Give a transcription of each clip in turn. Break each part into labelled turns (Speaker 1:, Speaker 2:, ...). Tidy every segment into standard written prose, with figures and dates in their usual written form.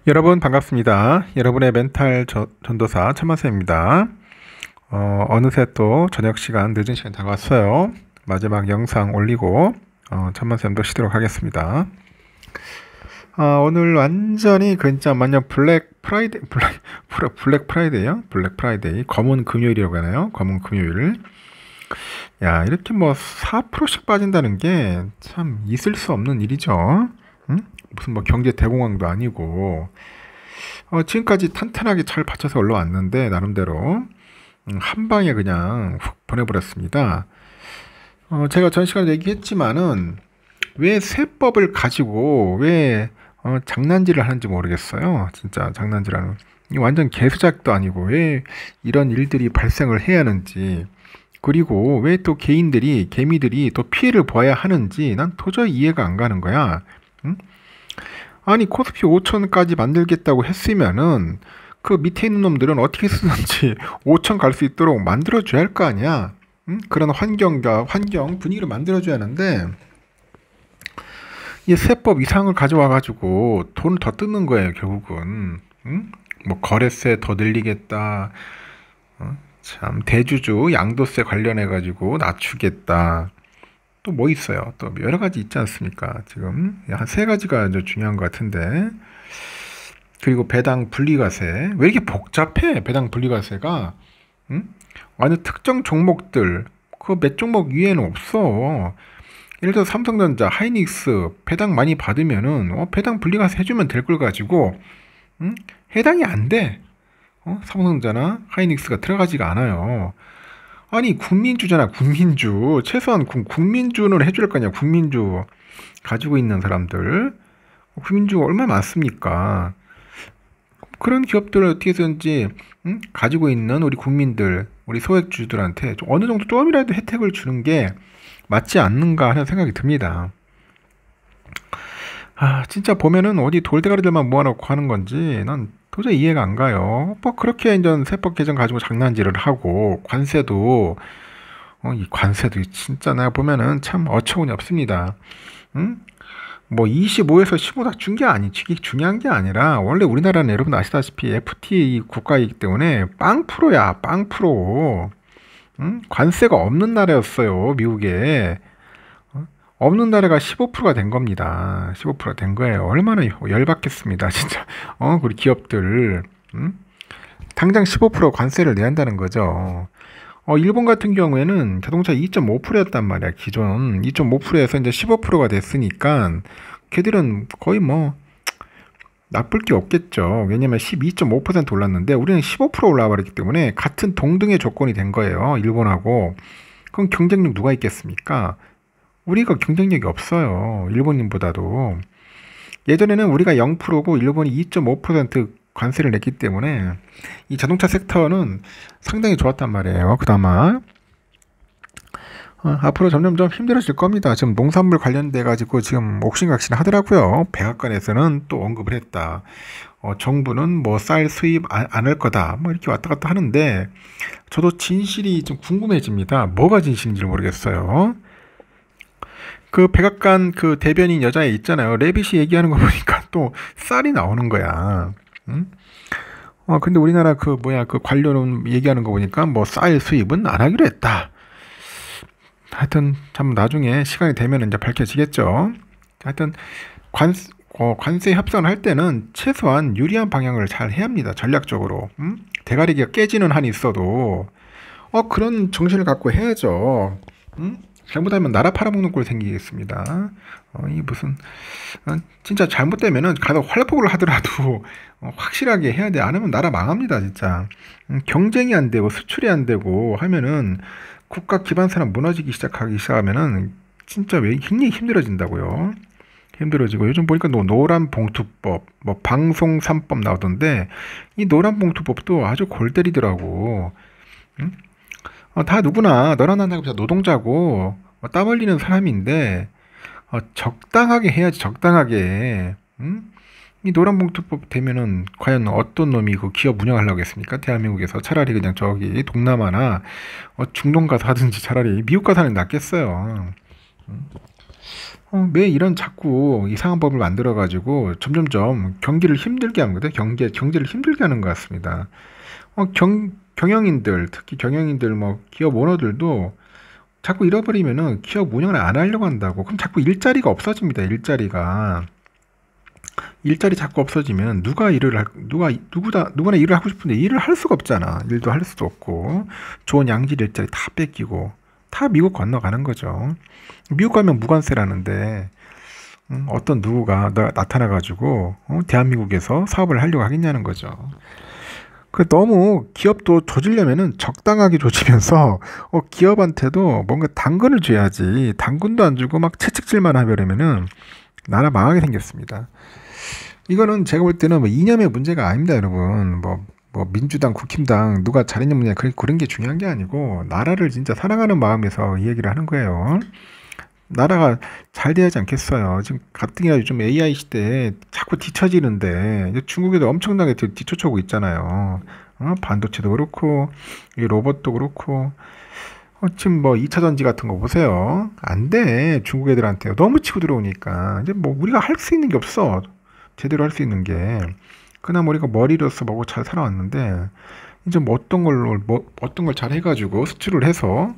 Speaker 1: 여러분 반갑습니다. 여러분의 멘탈 전도사 천만쌤입니다. 어느새 또 저녁 시간 늦은 시간 다가왔어요. 마지막 영상 올리고 천만쌤도 쉬도록 하겠습니다. 오늘 완전히 진짜 완전 블랙 프라이데이요? 블랙 프라이데이 검은 금요일이라고 하나요? 검은 금요일. 야, 이렇게 뭐 4%씩 빠진다는 게 참 있을 수 없는 일이죠. 응? 무슨 뭐 경제 대공황도 아니고 지금까지 탄탄하게 잘 받쳐서 올라왔는데 나름대로 한 방에 그냥 훅 보내버렸습니다. 제가 전 시간에 얘기했지만은 왜 세법을 가지고 왜 장난질을 하는지 모르겠어요. 진짜 장난질하는 완전 개수작도 아니고 왜 이런 일들이 발생을 해야 하는지, 그리고 왜 또 개미들이 또 피해를 봐야 하는지 난 도저히 이해가 안 가는 거야. 응? 아니 코스피 5천까지 만들겠다고 했으면은 그 밑에 있는 놈들은 어떻게 쓰든지 5천 갈 수 있도록 만들어줘야 할 거 아니야. 응? 그런 환경 분위기를 만들어줘야 하는데 이 세법 이상을 가져와 가지고 돈을 더 뜯는 거예요 결국은. 응? 뭐 거래세 더 늘리겠다. 참 대주주 양도세 관련해 가지고 낮추겠다. 또 뭐 있어요? 또 여러 가지 있지 않습니까? 지금 한 세 가지가 아주 중요한 것 같은데. 그리고 배당 분리과세. 왜 이렇게 복잡해? 배당 분리과세가. 응? 완전 특정 종목들 그 몇 종목 위에는 없어. 예를 들어 삼성전자, 하이닉스 배당 많이 받으면은 배당 분리과세 해주면 될 걸 가지고 응? 해당이 안 돼. 삼성전자나 하이닉스가 들어가지가 않아요. 아니 국민주잖아. 국민주 최소한 국민주는 해줄 거 아니야. 국민주 가지고 있는 사람들 국민주가 얼마나 많습니까? 그런 기업들을 어떻게든지 가지고 있는 우리 국민들, 우리 소액주주들한테 어느 정도 조금이라도 혜택을 주는 게 맞지 않는가 하는 생각이 듭니다. 진짜 보면은 어디 돌대가리들만 모아놓고 하는 건지 난 도저히 이해가 안 가요. 뭐 그렇게 이제 세법 개정 가지고 장난질을 하고 관세도 이 관세도 진짜 내가 보면은 참 어처구니 없습니다. 응? 뭐 25에서 15 다 준 게 아니지. 중요한 게 아니라 원래 우리나라는 여러분 아시다시피 FTA 국가이기 때문에 빵 프로야, 빵 프로. 응? 관세가 없는 나라였어요, 미국에. 없는 나라가 15%가 된 겁니다. 15%가 된 거예요. 얼마나 열받겠습니다, 진짜. 우리 기업들. 응? 당장 15% 관세를 내야 한다는 거죠. 일본 같은 경우에는 자동차 2.5%였단 말이야. 기존 2.5%에서 이제 15%가 됐으니까 걔들은 거의 뭐 나쁠 게 없겠죠. 왜냐면 12.5% 올랐는데 우리는 15% 올라와 버렸기 때문에 같은 동등의 조건이 된 거예요. 일본하고. 그럼 경쟁력 누가 있겠습니까? 우리가 경쟁력이 없어요. 일본인보다도. 예전에는 우리가 0%고 일본이 2.5% 관세를 냈기 때문에 이 자동차 섹터는 상당히 좋았단 말이에요. 그나마 앞으로 점점점 힘들어질 겁니다. 지금 농산물 관련돼 가지고 지금 옥신각신 하더라고요. 백악관에서는 또 언급을 했다. 정부는 뭐 쌀 수입 안 할 거다. 뭐 이렇게 왔다 갔다 하는데 저도 진실이 좀 궁금해집니다. 뭐가 진실인지 모르겠어요. 그 백악관 그 대변인 여자애 있잖아요. 레빗이 얘기하는 거 보니까 또 쌀이 나오는 거야. 응? 근데 우리나라 그 뭐야 그 관료는 얘기하는 거 보니까 뭐 쌀 수입은 안 하기로 했다. 하여튼 참 나중에 시간이 되면 이제 밝혀지겠죠. 하여튼 관세 협상을 할 때는 최소한 유리한 방향을 잘 해야 합니다. 전략적으로. 대가리가 깨지는 한이 있어도 그런 정신을 갖고 해야죠. 잘못하면 나라 팔아먹는 꼴 생기겠습니다. 이 무슨 진짜 잘못되면은 가서 활보를 하더라도 확실하게 해야 돼. 안 하면 나라 망합니다, 진짜. 경쟁이 안 되고 수출이 안 되고 하면은 국가 기반산업 무너지기 시작하면은 진짜 왜 굉장히 힘들어진다고요. 힘들어지고 요즘 보니까 노란 봉투법, 뭐 방송 3법 나오던데 이 노란 봉투법도 아주 골 때리더라고. 응? 다 누구나 너나 나나 노동자고 땀 흘리는 사람인데 적당하게 해야지 적당하게. 응? 이 노란봉투법 되면은 과연 어떤 놈이 그 기업 운영하려고 했습니까? 대한민국에서 차라리 그냥 저기 동남아나 중동 가서 하든지 차라리 미국 가서 하는 게 낫겠어요. 응? 왜 이런 자꾸 이상한 법을 만들어가지고 점점점 경기를 힘들게 하는 거죠. 경제를 힘들게 하는 것 같습니다. 경영인들, 특히 경영인들, 뭐, 기업 오너들도 자꾸 잃어버리면은 기업 운영을 안 하려고 한다고. 그럼 자꾸 일자리가 없어집니다. 일자리 자꾸 없어지면 누구나 일을 하고 싶은데 일을 할 수가 없잖아. 일도 할 수도 없고. 좋은 양질 일자리 다 뺏기고. 다 미국 건너가는 거죠. 미국 가면 무관세라는데, 어떤 누구가 나타나가지고, 대한민국에서 사업을 하려고 하겠냐는 거죠. 너무 기업도 조지려면은 적당하게 조지면서 기업한테도 뭔가 당근을 줘야지. 당근도 안 주고 막 채찍질만 하려면은 나라 망하게 생겼습니다. 이거는 제가 볼 때는 뭐 이념의 문제가 아닙니다, 여러분. 뭐 민주당, 국힘당 누가 잘했냐 뭐냐 그런 게 중요한 게 아니고 나라를 진짜 사랑하는 마음에서 이 얘기를 하는 거예요. 나라가 잘 돼야지 않겠어요. 지금 가뜩이나 요즘 AI 시대에 자꾸 뒤처지는데 중국에도 엄청나게 뒤쫓아오고 있잖아요. 반도체도 그렇고 이 로봇도 그렇고 지금 뭐 2차 전지 같은 거 보세요. 안 돼. 중국 애들한테 너무 치고 들어오니까 이제 뭐 우리가 할 수 있는 게 없어. 제대로 할 수 있는 게 그나마 우리가 머리로서 뭐고 잘 살아왔는데 이제 뭐 어떤 걸 잘 해가지고 수출을 해서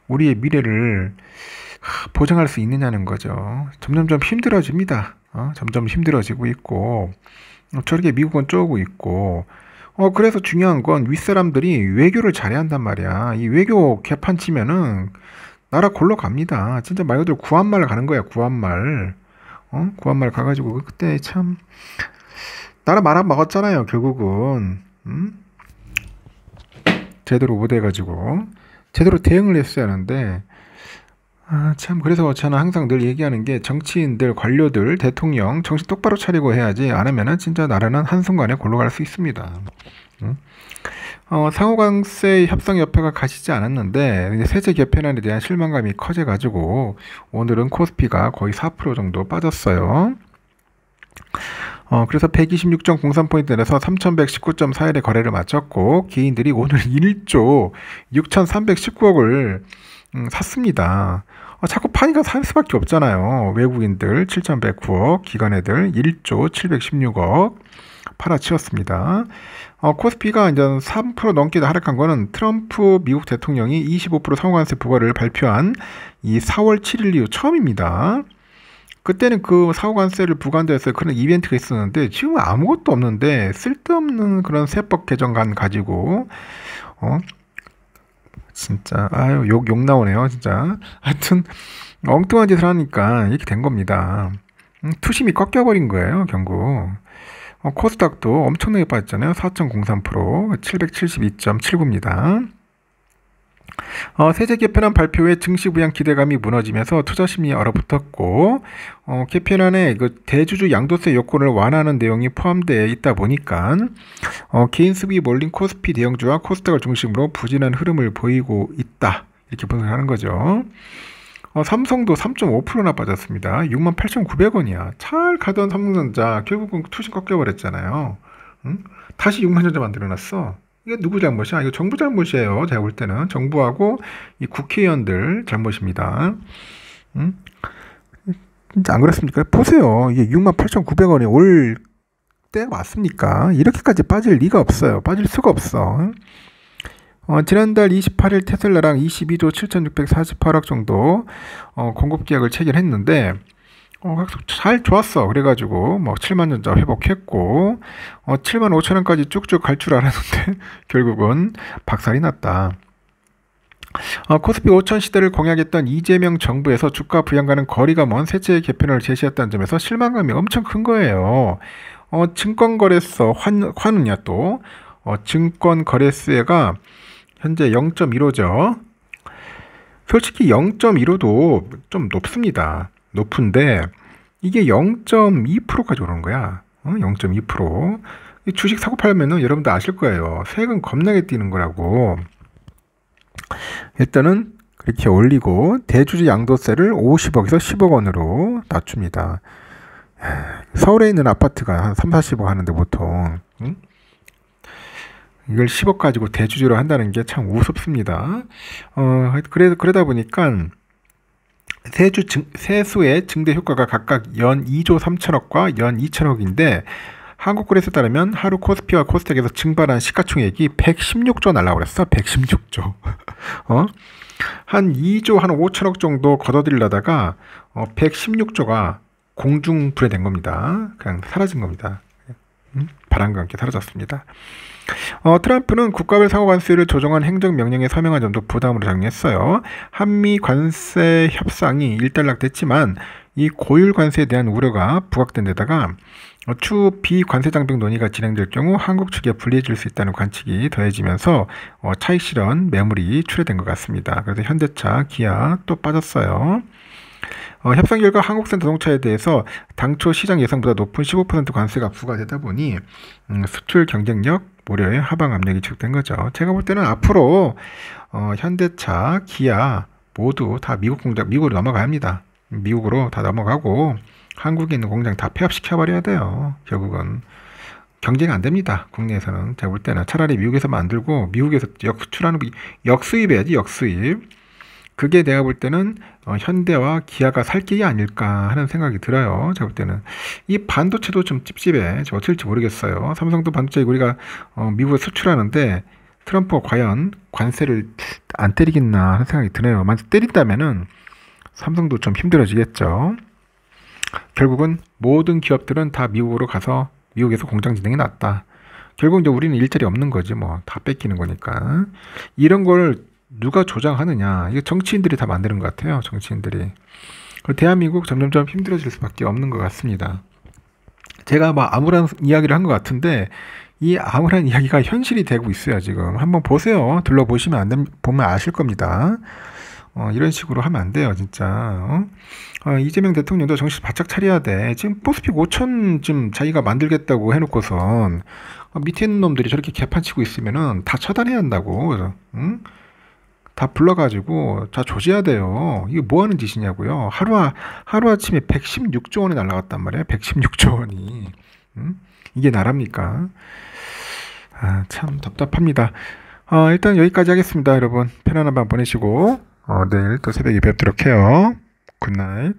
Speaker 1: 우리의 미래를 보장할 수 있느냐는 거죠. 점점점 힘들어집니다. 점점 힘들어지고 있고 저렇게 미국은 쪼고 있고 그래서 중요한 건 윗사람들이 외교를 잘해야 한단 말이야. 이 외교 개판 치면은 나라 골로 갑니다. 진짜 말 그대로 구한말 가는 거야. 구한말. 구한말 가가지고 그때 참 나라 말아먹었잖아요. 결국은 제대로 못해가지고 제대로 대응을 했어야 하는데 참 그래서 저는 항상 늘 얘기하는 게 정치인들, 관료들, 대통령 정신 똑바로 차리고 해야지 안 하면은 진짜 나라는 한순간에 골로 갈 수 있습니다. 상호관세 협상협회가 가시지 않았는데 세제 개편안에 대한 실망감이 커져가지고 오늘은 코스피가 거의 4% 정도 빠졌어요. 그래서 126.03포인트 내려서 3119.41의 거래를 마쳤고 개인들이 오늘 1조 6319억을 샀습니다. 자꾸 파니까 살 수밖에 없잖아요. 외국인들 7,109억, 기관애들 1조 716억 팔아치웠습니다. 코스피가 이제 3% 넘게 하락한 거는 트럼프 미국 대통령이 25% 상호관세 부과를 발표한 이 4월 7일 이후 처음입니다. 그때는 그 상호관세를 부과한다 해서 그런 이벤트가 있었는데 지금 아무것도 없는데 쓸데없는 그런 세법 개정안 가지고 진짜 욕 나오네요 진짜. 하여튼 엉뚱한 짓을 하니까 이렇게 된 겁니다. 투심이 꺾여버린 거예요 결국. 코스닥도 엄청나게 빠졌잖아요. 4.03% 772.79입니다. 세제 개편안 발표에 증시 부양 기대감이 무너지면서 투자 심리에 얼어붙었고 개편안에 그 대주주 양도세 요건을 완화하는 내용이 포함되어 있다 보니까 개인 수급이 몰린 코스피 대형주와 코스닥을 중심으로 부진한 흐름을 보이고 있다 이렇게 분석하는 거죠. 삼성도 3.5%나 빠졌습니다. 68,900원이야. 잘 가던 삼성전자 결국은 투신 꺾여버렸잖아요. 다시 6만전자 만들어놨어. 이게 누구 잘못이야? 이거 정부 잘못이에요. 제가 볼 때는 정부하고 이 국회의원들 잘못입니다. 진짜 안 그렇습니까? 보세요. 이게 68,900원이 올 때 맞습니까? 이렇게까지 빠질 리가 없어요. 빠질 수가 없어. 지난달 28일 테슬라랑 22조 7,648억 정도 공급 계약을 체결했는데 잘 좋았어. 그래가지고 뭐 7만 전자 회복했고 7만 5천 원까지 쭉쭉 갈 줄 알았는데 결국은 박살이 났다. 코스피 5천 시대를 공약했던 이재명 정부에서 주가 부양과는 거리가 먼 세제 개편을 제시했다는 점에서 실망감이 엄청 큰 거예요. 증권거래소 환은요 또 증권거래세가 현재 0.15죠. 솔직히 0.15도 좀 높습니다. 높은데 이게 0.2%까지 오는 거야. 0.2%. 주식 사고 팔면은 여러분들 아실 거예요. 세금 겁나게 뛰는 거라고. 일단은 그렇게 올리고 대주주 양도세를 50억에서 10억 원으로 낮춥니다. 서울에 있는 아파트가 한 3, 40억 하는데 보통 이걸 10억 가지고 대주주로 한다는 게 참 우습습니다. 그러다 보니까 세수의 증대 효과가 각각 연 2조 3천억과 연 2천억인데 한국거래소에 따르면 하루 코스피와 코스닥에서 증발한 시가총액이 116조 날라고 그랬어. 116조. 한 2조 한 5천억 정도 걷어들이려다가 116조가 공중불에 된 겁니다. 그냥 사라진 겁니다. 바람과 함께 사라졌습니다. 트럼프는 국가별 상호관세를 조정한 행정명령에 서명한 점도 부담으로 작용했어요. 한미 관세 협상이 일단락됐지만 이 고율 관세에 대한 우려가 부각된 데다가 추후 비관세 장벽 논의가 진행될 경우 한국 측에 불리해질 수 있다는 관측이 더해지면서 차익 실현 매물이 출회된 것 같습니다. 그래서 현대차, 기아 또 빠졌어요. 협상 결과 한국산 자동차에 대해서 당초 시장 예상보다 높은 15% 관세가 부과되다 보니 수출 경쟁력 고려에 하방 압력이 축된 거죠. 제가 볼 때는 앞으로 현대차, 기아 모두 다 미국 공장, 미국으로 넘어가야 합니다. 미국으로 다 넘어가고 한국에 있는 공장 다 폐업시켜버려야 돼요. 결국은 경쟁이 안 됩니다. 국내에서는. 제가 볼 때는 차라리 미국에서 만들고 미국에서 역수출하는 역수입해야지, 역수입. 그게 내가 볼 때는 현대와 기아가 살 길이 아닐까 하는 생각이 들어요. 제가 볼 때는 이 반도체도 좀 찝찝해. 저 어쩔지 모르겠어요. 삼성도 반도체 우리가 미국에 수출하는데 트럼프가 과연 관세를 안 때리겠나 하는 생각이 드네요. 만약 때린다면은 삼성도 좀 힘들어지겠죠. 결국은 모든 기업들은 다 미국으로 가서 미국에서 공장 진행이 낫다. 결국 이제 우리는 일자리 없는 거지 뭐. 다 뺏기는 거니까. 이런 걸 누가 조장하느냐. 이게 정치인들이 다 만드는 것 같아요. 정치인들이. 대한민국 점점점 힘들어질 수밖에 없는 것 같습니다. 제가 막 암울한 이야기를 한 것 같은데 이 암울한 이야기가 현실이 되고 있어요. 지금 한번 보세요. 둘러보시면 보면 아실 겁니다. 이런 식으로 하면 안 돼요. 진짜. 이재명 대통령도 정신 바짝 차려야 돼. 지금 코스피 5천 좀 자기가 만들겠다고 해놓고선 밑에 있는 놈들이 저렇게 개판치고 있으면은 다 처단해야 한다고. 그래서, 응? 다 불러가지고 다 조져야 돼요. 이게 뭐 하는 짓이냐고요. 하루아침에 116조 원이 날라갔단 말이에요. 116조 원이. 응? 이게 나랍니까? 참 답답합니다. 일단 여기까지 하겠습니다. 여러분 편안한 밤 보내시고 내일 또 새벽에 뵙도록 해요. 굿나잇.